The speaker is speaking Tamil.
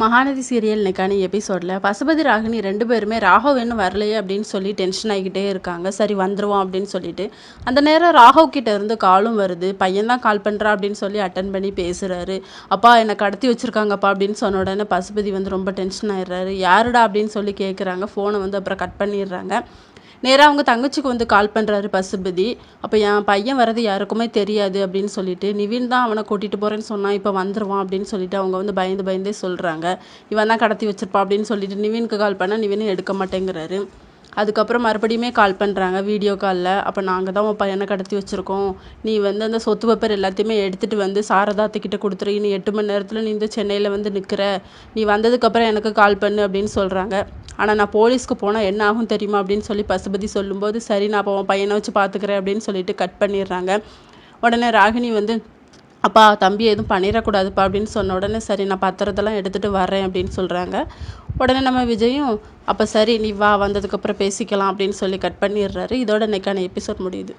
மகாநதி சீரியல் இன்னைக்கான எபிசோடில் பசுபதி ராகினி 2 பேருமே ராகவ் இன்னும் வரலையே அப்படின்னு சொல்லி டென்ஷன் ஆகிக்கிட்டே இருக்காங்க. சரி வந்துருவோம் அப்படின்னு சொல்லிட்டு அந்த நேரம் ராகவ் கிட்ட இருந்து காலும் வருது. பையன் தான் கால் பண்ணுறா அப்படின்னு சொல்லி அட்டன் பண்ணி பேசுகிறாரு. அப்பா என்னை கடத்தி வச்சுருக்காங்கப்பா அப்படின்னு சொன்ன உடனே பசுபதி ரொம்ப டென்ஷன் ஆயிடுறாரு. யாருடா அப்படின்னு சொல்லி கேட்குறாங்க. ஃபோனை அப்புறம் கட் பண்ணிடுறாங்க. நேராக அவங்க தங்கச்சிக்கு கால் பண்ணுறாரு பசுபதி. அப்போ என் பையன் வரது யாருக்குமே தெரியாது அப்படின்னு சொல்லிட்டு, நிவின் தான் அவனை கூட்டிகிட்டு போகிறேன்னு சொன்னான், இப்போ வந்துடுவான் அப்படின்னு சொல்லிட்டு அவங்க பயந்து பயந்தே சொல்கிறாங்க. இவன் தான் கடத்தி வச்சிருப்பா அப்படின்னு சொல்லிட்டு நிவினுக்கு கால் பண்ணால் நிவினும் எடுக்க மாட்டேங்கிறாரு. அதுக்கப்புறம் மறுபடியுமே கால் பண்ணுறாங்க வீடியோ காலில். அப்போ நாங்கள் தான் உன் பையனை கடத்தி வச்சுருக்கோம், நீ அந்த சொத்து பேப்பர் எல்லாத்தையுமே எடுத்துகிட்டு சாரதாத்துக்கிட்ட கொடுத்துரு, நீ 8 மணி நேரத்தில் நீ சென்னையில் நிற்கிற, நீ வந்ததுக்கப்புறம் எனக்கு கால் பண்ணு அப்படின்னு சொல்கிறாங்க. ஆனால் நான் போலீஸ்க்கு போனால் என்ன ஆகும் தெரியுமா அப்படின்னு சொல்லி பசுபதி சொல்லும்போது, சரி நான் அப்போ உன் பையனை வச்சு பார்த்துக்கிறேன் அப்படின்னு சொல்லிட்டு கட் பண்ணிடுறாங்க. உடனே ராகினி அப்பா தம்பி எதுவும் பண்ணிடக்கூடாதுப்பா அப்படின்னு சொன்ன உடனே, சரி நான் பத்திரத்தெல்லாம் எடுத்துகிட்டு வரேன் அப்படின்னு சொல்கிறாங்க. உடனே நம்ம விஜயும் அப்போ சரி நீ வா, வந்ததுக்கப்புறம் பேசிக்கலாம் அப்படின்னு சொல்லி கட் பண்ணிடுறாரு. இதோட இன்னைக்கான எபிசோட் முடியுது.